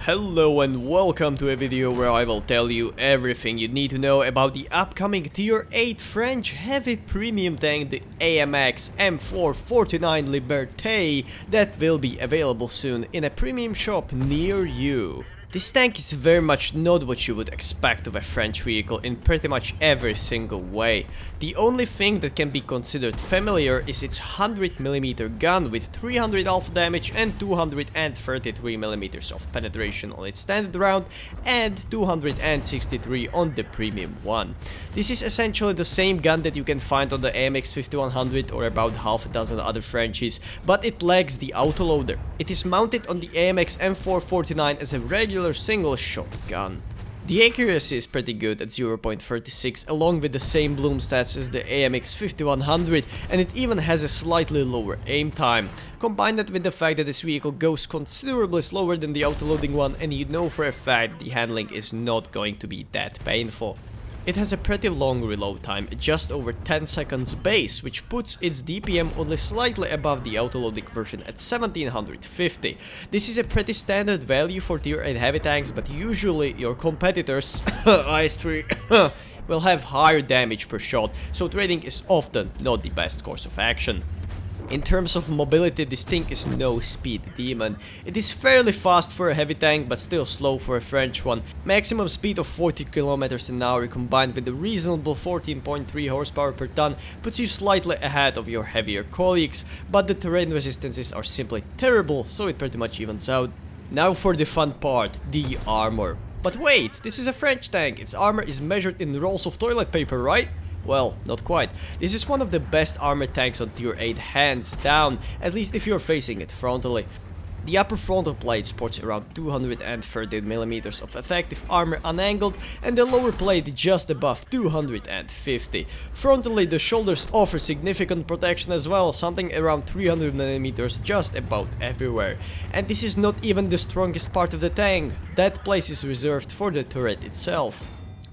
Hello and welcome to a video where I will tell you everything you need to know about the upcoming Tier 8 French heavy premium tank, the AMX M4 49 Liberté, that will be available soon in a premium shop near you. This tank is very much not what you would expect of a French vehicle in pretty much every single way. The only thing that can be considered familiar is its 100mm gun with 300 alpha damage and 233mm of penetration on its standard round and 263 on the premium one. This is essentially the same gun that you can find on the AMX 5100 or about half a dozen other Frenchies, but it lacks the autoloader. It is mounted on the AMX M4 49 as a regular single shot gun. The accuracy is pretty good at 0.36 along with the same bloom stats as the AMX 5100, and it even has a slightly lower aim time. Combine that with the fact that this vehicle goes considerably slower than the autoloading one, and you know for a fact the handling is not going to be that painful. It has a pretty long reload time, just over 10 seconds base, which puts its DPM only slightly above the autoloading version at 1750. This is a pretty standard value for tier 8 heavy tanks, but usually your competitors, IS3, will have higher damage per shot, so trading is often not the best course of action. In terms of mobility, this thing is no speed demon. It is fairly fast for a heavy tank, but still slow for a French one. Maximum speed of 40 km an hour combined with a reasonable 14.3 horsepower per ton puts you slightly ahead of your heavier colleagues, but the terrain resistances are simply terrible, so it pretty much evens out. Now for the fun part, the armor. But wait, this is a French tank, its armor is measured in rolls of toilet paper, right? Well, not quite. This is one of the best armored tanks on tier 8 hands down, at least if you're facing it frontally. The upper frontal plate sports around 230mm of effective armor unangled and the lower plate just above 250. Frontally, the shoulders offer significant protection as well, something around 300mm just about everywhere. And this is not even the strongest part of the tank, that place is reserved for the turret itself.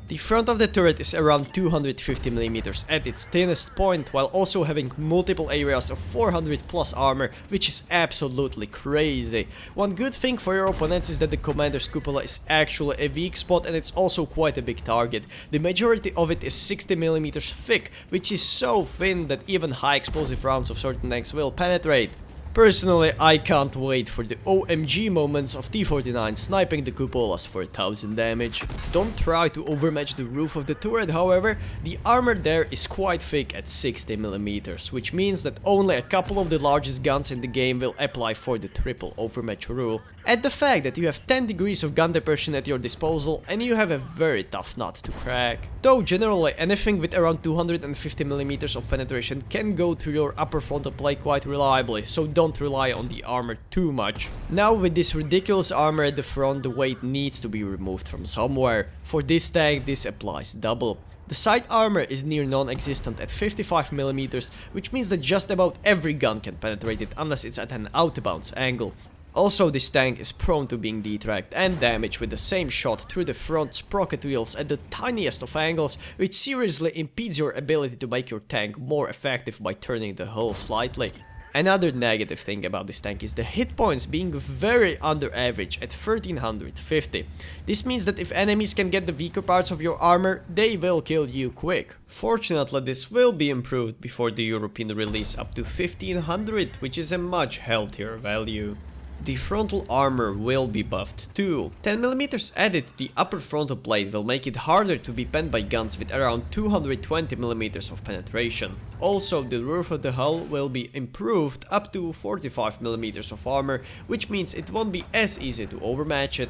The front of the turret is around 250mm at its thinnest point, while also having multiple areas of 400 plus armor, which is absolutely crazy. One good thing for your opponents is that the commander's cupola is actually a weak spot, and it's also quite a big target. The majority of it is 60mm thick, which is so thin that even high explosive rounds of certain tanks will penetrate. Personally, I can't wait for the OMG moments of T-49 sniping the cupolas for 1000 damage. Don't try to overmatch the roof of the turret, however. The armor there is quite thick at 60mm, which means that only a couple of the largest guns in the game will apply for the triple overmatch rule. Add the fact that you have 10 degrees of gun depression at your disposal and you have a very tough nut to crack. Though generally anything with around 250mm of penetration can go through your upper frontal plate quite reliably, so don't rely on the armor too much. Now with this ridiculous armor at the front, the weight needs to be removed from somewhere. For this tank, this applies double. The side armor is near non-existent at 55mm, which means that just about every gun can penetrate it unless it's at an out-of-bounds angle. Also, this tank is prone to being detracked and damaged with the same shot through the front sprocket wheels at the tiniest of angles, which seriously impedes your ability to make your tank more effective by turning the hull slightly. Another negative thing about this tank is the hit points being very under average at 1350. This means that if enemies can get the weaker parts of your armor, they will kill you quick. Fortunately, this will be improved before the European release up to 1500, which is a much healthier value. The frontal armor will be buffed too. 10mm added to the upper frontal plate will make it harder to be penned by guns with around 220mm of penetration. Also, the roof of the hull will be improved up to 45mm of armor, which means it won't be as easy to overmatch it.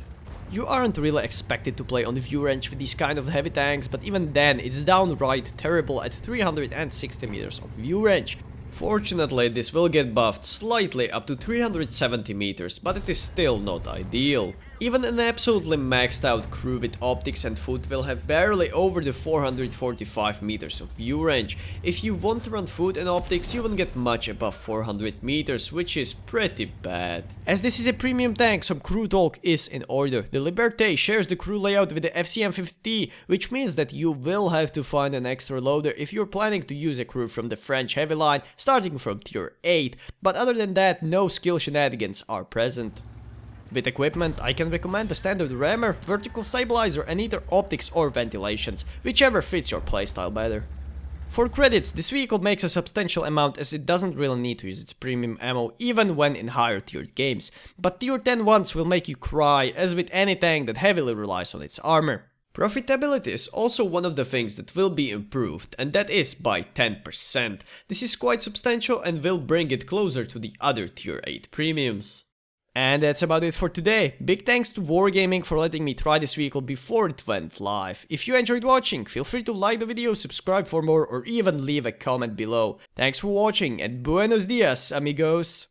You aren't really expected to play on the view range with these kind of heavy tanks, but even then it's downright terrible at 360 meters of view range. Fortunately, this will get buffed slightly up to 370 meters, but it is still not ideal. Even an absolutely maxed out crew with optics and foot will have barely over the 445 meters of view range. If you want to run foot and optics, you won't get much above 400 meters, which is pretty bad. As this is a premium tank, some crew talk is in order. The Liberté shares the crew layout with the FCM50T, which means that you will have to find an extra loader if you're planning to use a crew from the French heavy line, starting from tier 8, but other than that, no skill shenanigans are present. With equipment, I can recommend the standard rammer, vertical stabilizer and either optics or ventilations, whichever fits your playstyle better. For credits, this vehicle makes a substantial amount as it doesn't really need to use its premium ammo even when in higher tiered games, but tier 10 ones will make you cry as with any tank that heavily relies on its armor. Profitability is also one of the things that will be improved, and that is by 10%. This is quite substantial and will bring it closer to the other tier 8 premiums. And that's about it for today. Big thanks to Wargaming for letting me try this vehicle before it went live. If you enjoyed watching, feel free to like the video, subscribe for more, or even leave a comment below. Thanks for watching and buenos dias, amigos!